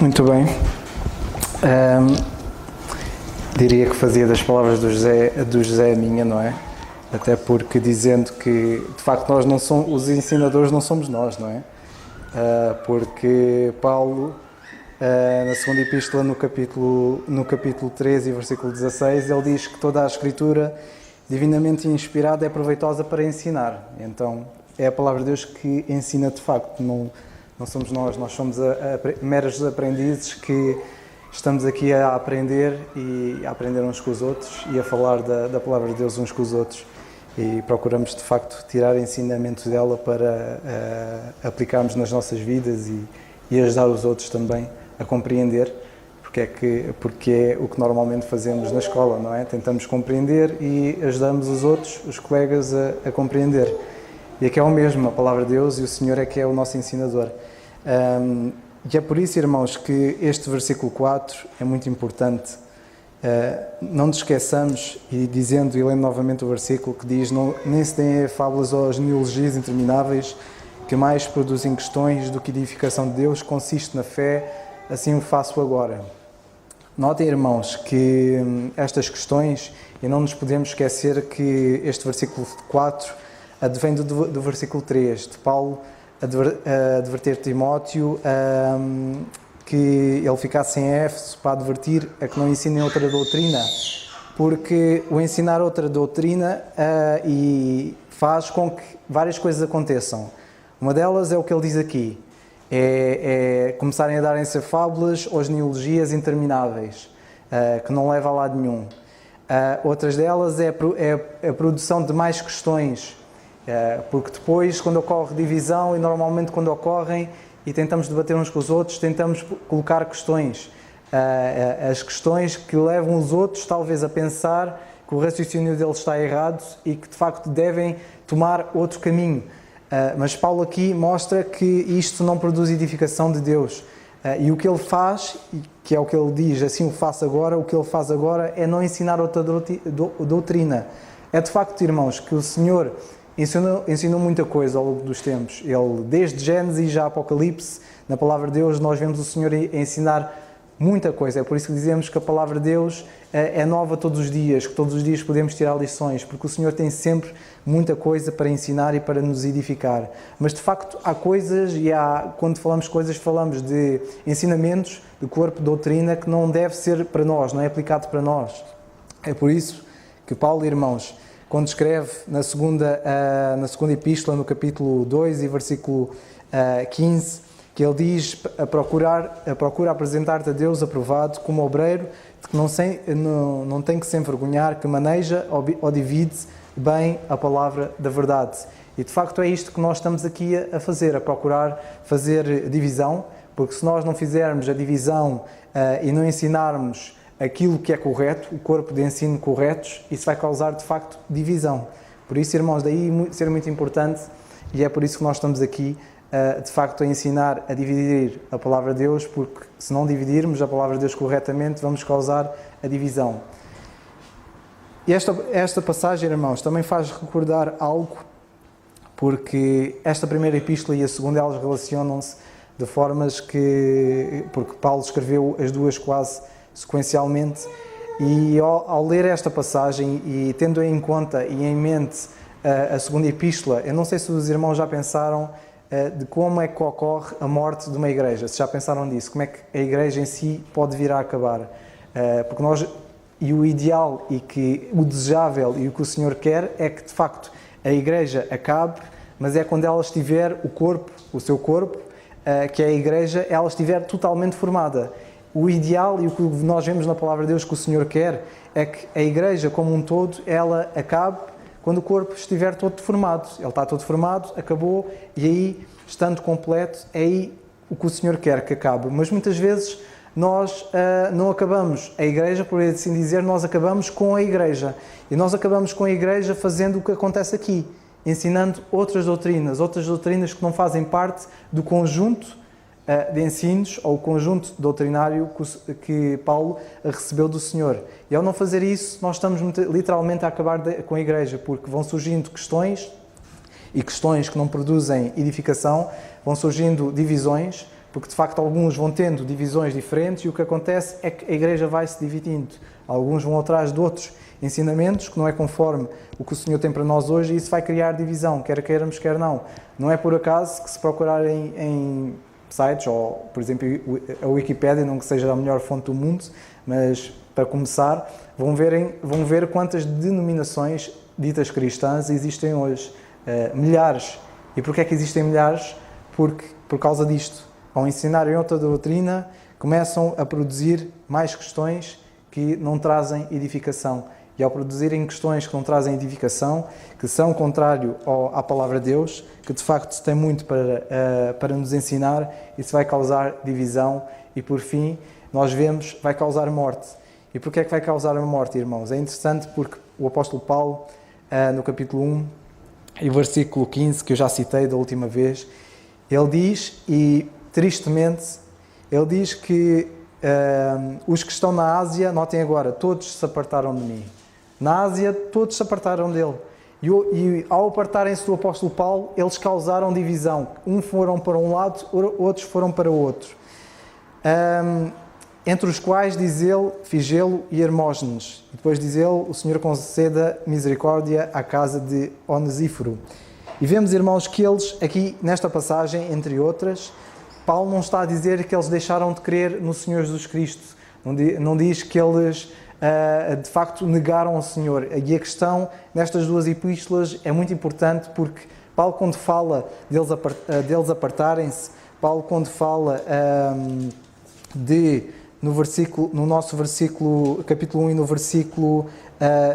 Muito bem. Diria que fazia das palavras do José a minha, não é? Até porque dizendo que, de facto, nós não somos, os ensinadores não somos nós, não é? Porque Paulo, na segunda epístola, no capítulo 13 e versículo 16, ele diz que toda a Escritura divinamente inspirada é proveitosa para ensinar. Então, é a palavra de Deus que ensina de facto, não somos nós somos meros aprendizes que estamos aqui a aprender e a aprender uns com os outros e a falar da palavra de Deus uns com os outros e procuramos de facto tirar ensinamentos dela para aplicarmos nas nossas vidas e ajudar os outros também a compreender porque é o que normalmente fazemos na escola, não é? Tentamos compreender e ajudamos os outros, os colegas, a compreender. E aqui é o mesmo, a palavra de Deus, e o Senhor é que é o nosso ensinador. E é por isso, irmãos, que este versículo 4 é muito importante. Não nos esqueçamos, e dizendo e lendo novamente o versículo, que diz: nem se deem fábulas ou as neologias intermináveis, que mais produzem questões do que edificação de Deus, consiste na fé, assim o faço agora. Notem, irmãos, que estas questões, e não nos podemos esquecer que este versículo 4 advém do versículo 3, de Paulo adverter Timóteo que ele ficasse em Éfeso para advertir a que não ensinem outra doutrina, porque o ensinar outra doutrina e faz com que várias coisas aconteçam. Uma delas é o que ele diz aqui, é começarem a darem-se fábulas ou genealogias intermináveis, que não leva a lado nenhum. Outras delas é a produção de mais questões, porque depois, quando ocorre divisão, e normalmente quando ocorrem, e tentamos debater uns com os outros, tentamos colocar questões. As questões que levam os outros, talvez, a pensar que o raciocínio deles está errado e que, de facto, devem tomar outro caminho. Mas Paulo aqui mostra que isto não produz edificação de Deus. E o que ele faz, que é o que ele diz, assim o faço agora, o que ele faz agora é não ensinar outra doutrina. É de facto, irmãos, que o Senhor ensinou muita coisa ao longo dos tempos. Ele, desde Gênesis já Apocalipse, na palavra de Deus, nós vemos o Senhor ensinar muita coisa. É por isso que dizemos que a palavra de Deus é nova todos os dias, que todos os dias podemos tirar lições, porque o Senhor tem sempre muita coisa para ensinar e para nos edificar. Mas, de facto, há coisas, quando falamos coisas, falamos de ensinamentos, de corpo, de doutrina, que não deve ser para nós, não é aplicado para nós. É por isso que Paulo, irmãos, quando escreve na segunda epístola, no capítulo 2 e versículo 15, que ele diz procura apresentar-te a Deus aprovado como obreiro, que não tem que se envergonhar, que maneja ou divide bem a palavra da verdade. E de facto é isto que nós estamos aqui a fazer, a procurar fazer divisão, porque se nós não fizermos a divisão e não ensinarmos aquilo que é correto, o corpo de ensino corretos, isso vai causar de facto divisão. Por isso, irmãos, daí ser muito importante, e é por isso que nós estamos aqui de facto a ensinar a dividir a palavra de Deus, porque se não dividirmos a palavra de Deus corretamente, vamos causar a divisão. E esta passagem, irmãos, também faz recordar algo, porque esta primeira epístola e a segunda, elas relacionam-se de formas porque Paulo escreveu as duas quase sequencialmente, e ao ler esta passagem e tendo em conta e em mente a segunda epístola, eu não sei se os irmãos já pensaram de como é que ocorre a morte de uma igreja, se já pensaram nisso, como é que a igreja em si pode vir a acabar, porque e o ideal e que o desejável e o que o Senhor quer é que de facto a igreja acabe, mas é quando ela estiver o seu corpo, que é a igreja, ela estiver totalmente formada. O ideal e o que nós vemos na palavra de Deus que o Senhor quer é que a igreja como um todo, ela acabe quando o corpo estiver todo formado. Ele está todo formado, acabou, e aí, estando completo, é aí o que o Senhor quer que acabe. Mas muitas vezes nós não acabamos a igreja, por assim dizer, nós acabamos com a igreja. E nós acabamos com a igreja fazendo o que acontece aqui, ensinando outras doutrinas que não fazem parte do conjunto de ensinos ou o conjunto doutrinário que Paulo recebeu do Senhor. E ao não fazer isso, nós estamos literalmente a acabar com a igreja, porque vão surgindo questões, e questões que não produzem edificação, vão surgindo divisões, porque de facto alguns vão tendo divisões diferentes e o que acontece é que a igreja vai se dividindo. Alguns vão atrás de outros ensinamentos que não é conforme o que o Senhor tem para nós hoje e isso vai criar divisão, quer queiramos, quer não. Não é por acaso que se procurarem em sites, ou por exemplo a Wikipédia, não que seja a melhor fonte do mundo, mas para começar, vão ver quantas denominações ditas cristãs existem hoje. Milhares. E porquê é que existem milhares? Por causa disto. Ao ensinarem outra doutrina, começam a produzir mais questões que não trazem edificação. E ao produzirem questões que não trazem edificação, que são contrário à palavra de Deus, que de facto tem muito para nos ensinar, isso vai causar divisão e, por fim, nós vemos, vai causar morte. E porquê é que vai causar a morte, irmãos? É interessante porque o apóstolo Paulo, no capítulo 1 e versículo 15, que eu já citei da última vez, ele diz, e tristemente, ele diz que os que estão na Ásia, notem agora, todos se apartaram de mim. Na Ásia, todos se apartaram dele. E ao apartarem-se do apóstolo Paulo, eles causaram divisão. Uns foram para um lado, outros foram para o outro. Entre os quais, diz ele, Figelo e Hermógenes. E depois diz ele, o Senhor conceda misericórdia à casa de Onesíforo. E vemos, irmãos, que eles, aqui nesta passagem, entre outras, Paulo não está a dizer que eles deixaram de crer no Senhor Jesus Cristo. Não diz que eles, de facto, negaram o Senhor. E a questão nestas duas epístolas é muito importante porque Paulo, quando fala deles apartarem-se, Paulo, quando fala no nosso versículo, capítulo 1 e no versículo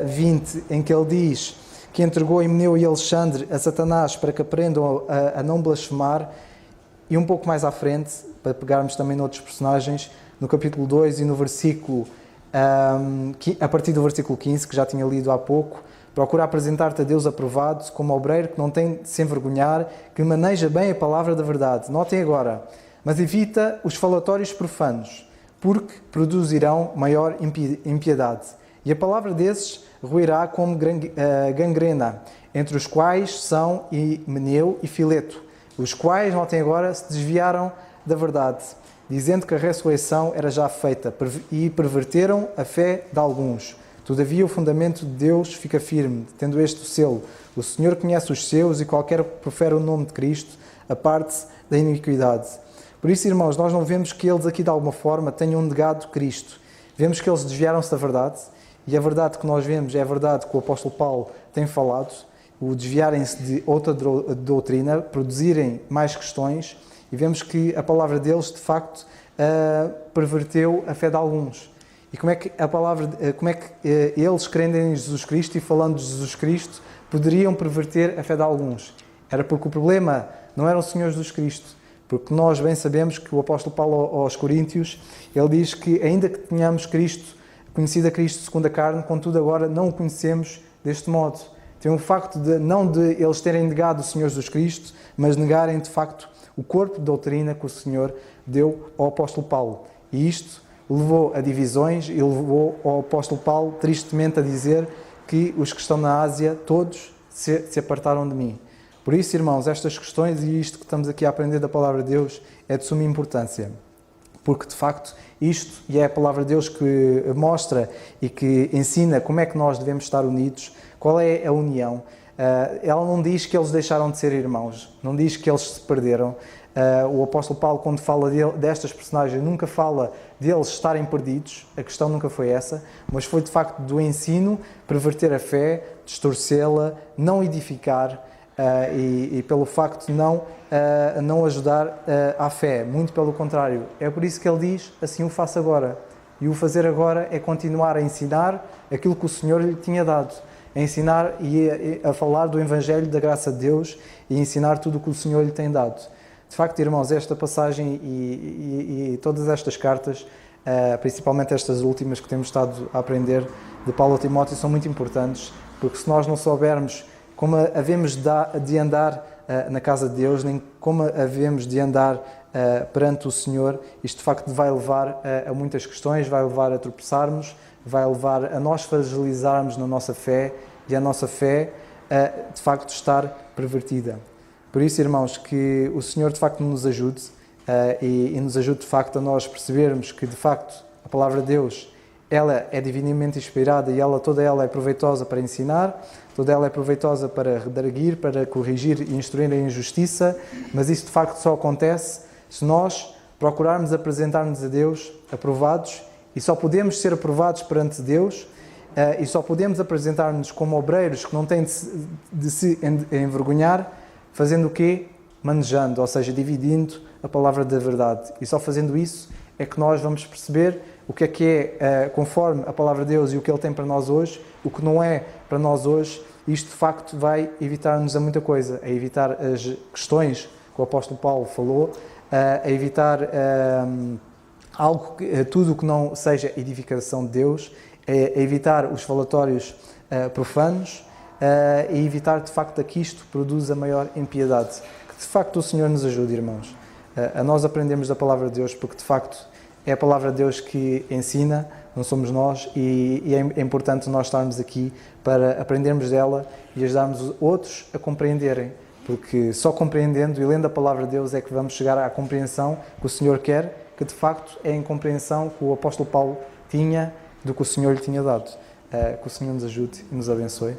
20, em que ele diz que entregou Himeneu e Alexandre a Satanás para que aprendam a não blasfemar, e um pouco mais à frente, para pegarmos também noutros personagens, no capítulo 2 e no versículo, a partir do versículo 15, que já tinha lido há pouco, procura apresentar-te a Deus aprovado, como obreiro que não tem de se envergonhar, que maneja bem a palavra da verdade. Notem agora, mas evita os falatórios profanos, porque produzirão maior impiedade. E a palavra desses ruirá como gangrena, entre os quais são Himeneu e Fileto, os quais, notem agora, se desviaram da verdade, dizendo que a ressurreição era já feita, e perverteram a fé de alguns. Todavia o fundamento de Deus fica firme, tendo este o selo. O Senhor conhece os seus e qualquer que profere o nome de Cristo, aparte-se da iniquidade. Por isso, irmãos, nós não vemos que eles aqui de alguma forma tenham negado Cristo. Vemos que eles desviaram-se da verdade, e a verdade que nós vemos é a verdade que o apóstolo Paulo tem falado, o desviarem-se de outra doutrina, produzirem mais questões, e vemos que a palavra deles, de facto, perverteu a fé de alguns. E como é que eles, crendo em Jesus Cristo e falando de Jesus Cristo, poderiam perverter a fé de alguns? Era porque o problema não era o Senhor Jesus Cristo. Porque nós bem sabemos que o apóstolo Paulo aos Coríntios, ele diz que ainda que tenhamos conhecido a Cristo segundo a carne, contudo agora não o conhecemos deste modo. Tem o facto não de eles terem negado o Senhor Jesus Cristo, mas negarem de facto o corpo de doutrina que o Senhor deu ao apóstolo Paulo. E isto levou a divisões e levou ao apóstolo Paulo tristemente a dizer que os que estão na Ásia todos se apartaram de mim. Por isso, irmãos, estas questões e isto que estamos aqui a aprender da palavra de Deus é de suma importância. Porque, de facto, isto, e é a palavra de Deus que mostra e que ensina como é que nós devemos estar unidos, qual é a união. Ela não diz que eles deixaram de ser irmãos, não diz que eles se perderam. O apóstolo Paulo, quando fala destas personagens, nunca fala deles estarem perdidos, a questão nunca foi essa, mas foi, de facto, do ensino, perverter a fé, distorcê-la, não edificar, e pelo facto de não ajudar à fé, muito pelo contrário. É por isso que ele diz, assim o faço agora. E o fazer agora é continuar a ensinar aquilo que o Senhor lhe tinha dado, a ensinar e a falar do Evangelho da graça de Deus e ensinar tudo o que o Senhor lhe tem dado. De facto, irmãos, esta passagem e todas estas cartas, principalmente estas últimas que temos estado a aprender de Paulo a Timóteo, são muito importantes, porque se nós não soubermos como havemos de andar na casa de Deus, nem como havemos de andar perante o Senhor, isto de facto vai levar a muitas questões, vai levar a tropeçarmos, vai levar a nós fragilizarmos na nossa fé e a nossa fé de facto estar pervertida. Por isso, irmãos, que o Senhor de facto nos ajude e nos ajude de facto a nós percebermos que de facto a palavra de Deus ela é divinamente inspirada e toda ela é proveitosa para ensinar, toda ela é proveitosa para redarguir, para corrigir e instruir em justiça, mas isso de facto só acontece se nós procurarmos apresentar-nos a Deus aprovados, e só podemos ser aprovados perante Deus e só podemos apresentar-nos como obreiros que não têm de se envergonhar, fazendo o quê? Manejando, ou seja, dividindo a palavra da verdade. E só fazendo isso é que nós vamos perceber o que é conforme a palavra de Deus e o que Ele tem para nós hoje, o que não é para nós hoje. Isto de facto vai evitar-nos a muita coisa, a evitar as questões que o apóstolo Paulo falou, a evitar tudo o que não seja edificação de Deus, a evitar os falatórios profanos, e evitar de facto que isto produza maior impiedade. Que de facto o Senhor nos ajude, irmãos, a nós aprendermos da palavra de Deus, porque de facto é a palavra de Deus que ensina, não somos nós, e é importante nós estarmos aqui para aprendermos dela e ajudarmos outros a compreenderem, porque só compreendendo e lendo a palavra de Deus é que vamos chegar à compreensão que o Senhor quer, que de facto é a compreensão que o apóstolo Paulo tinha do que o Senhor lhe tinha dado. Que o Senhor nos ajude e nos abençoe.